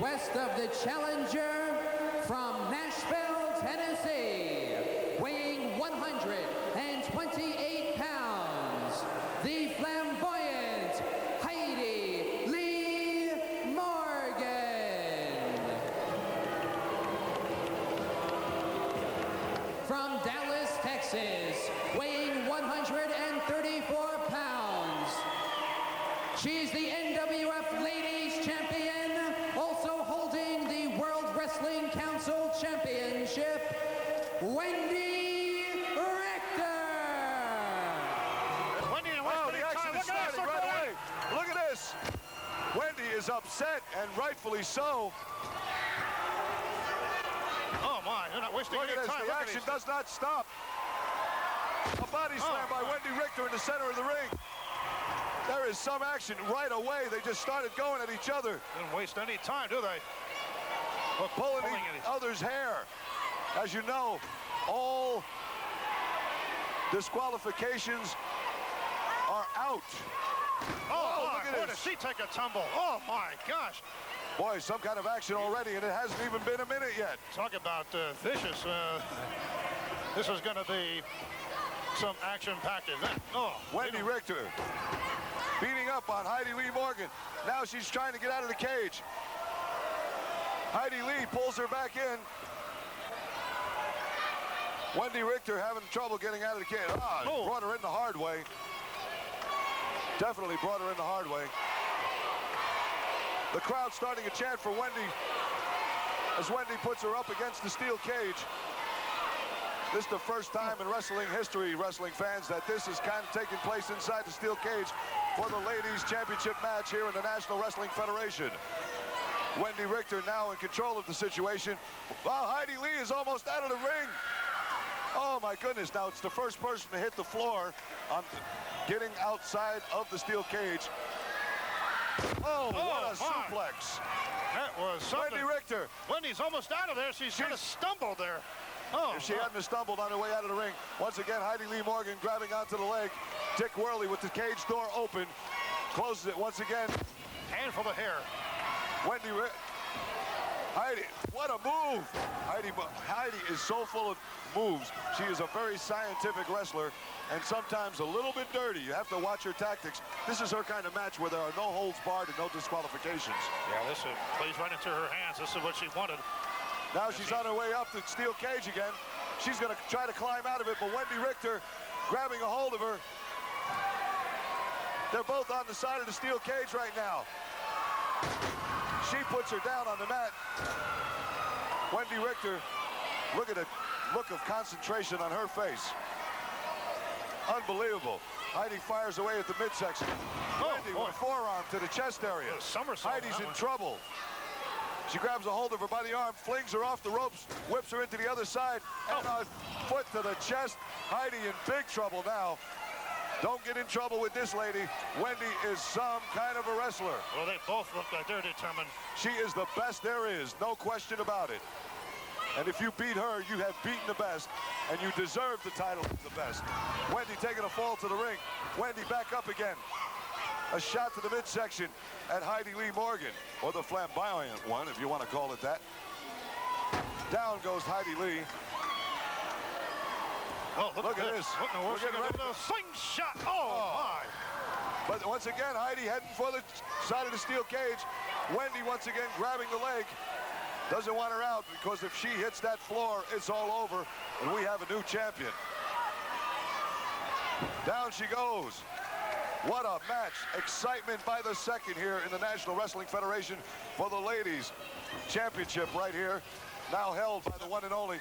west of the challenger from Nashville, Tennessee, weighing 128 pounds, the flamboyant Heidi Lee Morgan. From Dallas, Texas, weighing 134 pounds, she's the NWF Ladies Champion, also holding the World Wrestling Council Championship, Wendi Richter. Wendi, oh, the action is starting right away. Look at this. Wendi is upset, and rightfully so. Oh my, you're not wasting Look any at this. time. The action does not stop. A body slam by Wendi Richter in the center of the ring. There is some action right away. They just started going at each other. Didn't waste any time, do they? But pulling each other's hair. As you know, all disqualifications are out. Oh, look at boy, this. does she take a tumble. Oh my gosh. Boy, some kind of action already, and it hasn't even been a minute yet. Talk about vicious. This is going to be some action-packed event. Oh, Wendi Richter beating up on Heidi Lee Morgan. Now she's trying to get out of the cage. Heidi Lee pulls her back in. Wendi Richter having trouble getting out of the cage. Brought her in the hard way. Definitely brought her in the hard way. The crowd starting a chant for Wendi as Wendi puts her up against the steel cage. This is the first time in wrestling history, wrestling fans, that this is kind of taking place inside the steel cage for the ladies championship match here in the National Wrestling Federation. Wendi Richter now in control of the situation. Wow, Heidi Lee is almost out of the ring. Oh my goodness, now it's the first person to hit the floor on getting outside of the steel cage. Oh, what a suplex. That was something. Wendi Richter. Wendy's almost out of there. She's kind of stumbled there. Oh, if she hadn't stumbled on her way out of the ring. Once again, Heidi Lee Morgan grabbing onto the leg. Dick Worley with the cage door open. Closes it once again. Handful of hair. Heidi, what a move. Heidi is so full of moves. She is a very scientific wrestler and sometimes a little bit dirty. You have to watch her tactics. This is her kind of match where there are no holds barred and no disqualifications. Yeah, this plays right into her hands. This is what she wanted. Now she's on her way up the steel cage again. She's going to try to climb out of it, but Wendi Richter grabbing a hold of her. They're both on the side of the steel cage right now. She puts her down on the mat. Wendi Richter, look at the look of concentration on her face. Unbelievable. Heidi fires away at the midsection. Wendi with a forearm to the chest area. Heidi's in trouble. She grabs a hold of her by the arm, flings her off the ropes, whips her into the other side, and a foot to the chest. Heidi in big trouble now. Don't get in trouble with this lady. Wendi is some kind of a wrestler. Well, they both look like they're determined. She is the best there is, no question about it. And if you beat her, you have beaten the best, and you deserve the title of the best. Wendi taking a fall to the ring. Wendi back up again. A shot to the midsection at Heidi Lee Morgan, or the flamboyant one, if you want to call it that. Down goes Heidi Lee. Oh, look at this. What in the world? A slingshot. Oh, my. But once again, Heidi heading for the side of the steel cage. Wendi once again grabbing the leg. Doesn't want her out, because if she hits that floor, it's all over, and we have a new champion. Down she goes. What a match. Excitement by the second here in the National Wrestling Federation for the ladies championship right here. Now held by the one and only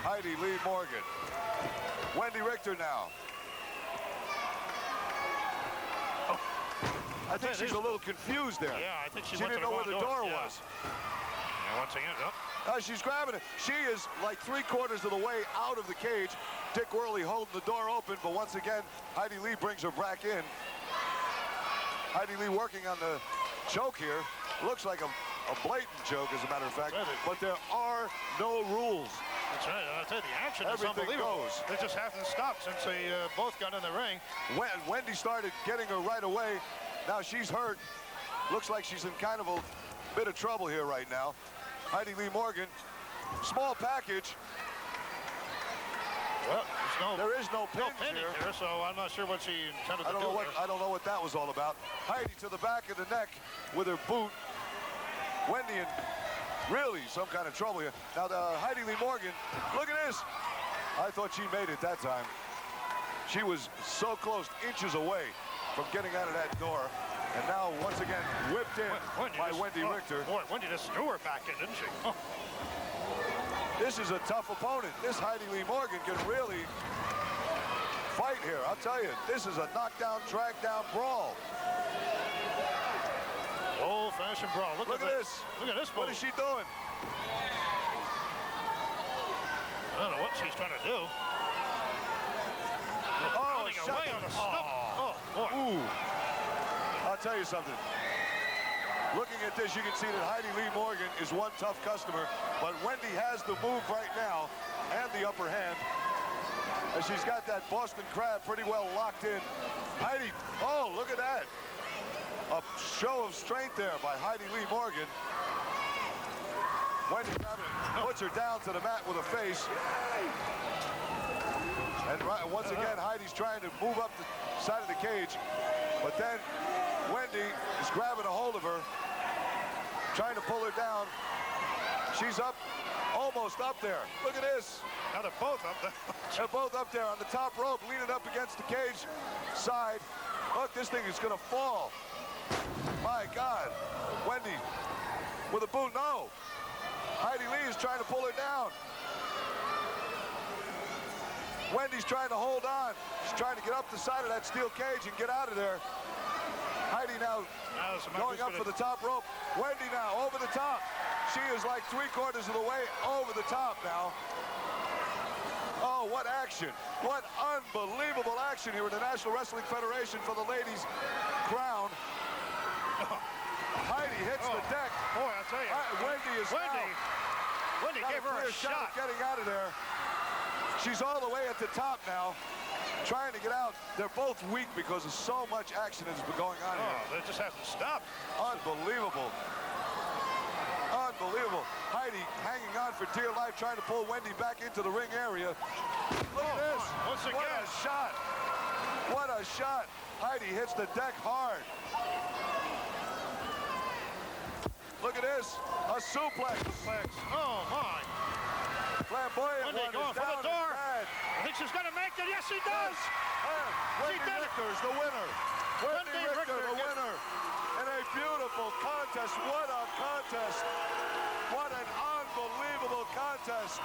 Heidi Lee Morgan. Wendi Richter now. I think she's a little confused there. Yeah, I think she didn't know where the door was. And once again, she's grabbing it. She is like 3/4 of the way out of the cage. Dick Worley holding the door open, but once again, Heidi Lee brings her back in. Heidi Lee working on the choke here. Looks like a blatant joke, as a matter of fact, but there are no rules. That's right. I'll tell you, the action is Everything unbelievable. goes. They just haven't stopped since they both got in the ring. Wendi started getting her right away. Now she's hurt. Looks like she's in kind of a bit of trouble here right now. Heidi Lee Morgan, small package. Well, there is no pin here, so I'm not sure what she intended to do. I don't know what that was all about. Heidi to the back of the neck with her boot. Wendi in really some kind of trouble here. Now, Heidi Lee Morgan, look at this. I thought she made it that time. She was so close, inches away from getting out of that door. And now, once again, whipped in by Wendi Richter. Boy, Wendi just threw her back in, didn't she? Oh. This is a tough opponent. This Heidi Lee Morgan can really fight here. I'll tell you, this is a knockdown, drag down brawl. Old-fashioned brawl. Look at this. Look at this move. What is she doing? I don't know what she's trying to do. Oh, running away on the stump. Oh, boy. Ooh. I'll tell you something. Looking at this, you can see that Heidi Lee Morgan is one tough customer, but Wendi has the move right now and the upper hand. And she's got that Boston Crab pretty well locked in. Heidi, oh, look at that. A show of strength there by Heidi Lee Morgan. Wendi puts her down to the mat with a face. And once again, Heidi's trying to move up the side of the cage, but then Wendi is grabbing a hold of her, trying to pull her down. She's up, almost up there. Look at this. Now they're both up there. They're both up there on the top rope, leaning up against the cage side. Look, this thing is going to fall. My God. Wendi with a boot. No. Heidi Lee is trying to pull her down. Wendy's trying to hold on. She's trying to get up the side of that steel cage and get out of there. Heidi now going up for the top rope. Wendi now over the top. She is like 3/4 of the way over the top now. Oh, what action. What unbelievable action here in the National Wrestling Federation for the ladies' crown. Heidi hits the deck. Boy, I'll tell you. Wendi gave her a shot. Getting out of there. She's all the way at the top now, trying to get out. They're both weak because of so much action that's been going on here. That just hasn't stopped. Unbelievable. Unbelievable. Heidi hanging on for dear life, trying to pull Wendi back into the ring area. Look at this. Once again. What a shot. What a shot. Heidi hits the deck hard. Look at this. A suplex. Oh, my. Flamboyant Wendi one going is for down the door. and bad. I think she's going to make it. Yes, she does. Wendi Richter is the winner. Wendi Richter, the winner. In a beautiful contest. What a contest. What an unbelievable contest.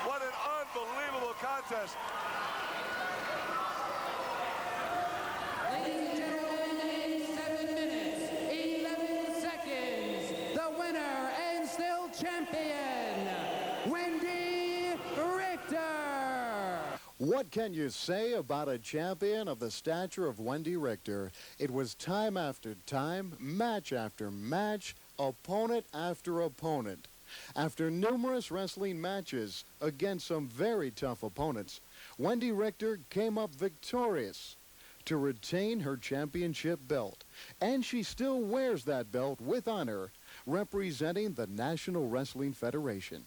What an unbelievable contest. Ladies and gentlemen, in 7 minutes, 11 seconds, the winner and still champion, Wendi Richter. What can you say about a champion of the stature of Wendi Richter? It was time after time, match after match, opponent after opponent. After numerous wrestling matches against some very tough opponents, Wendi Richter came up victorious to retain her championship belt. And she still wears that belt with honor, representing the National Wrestling Federation.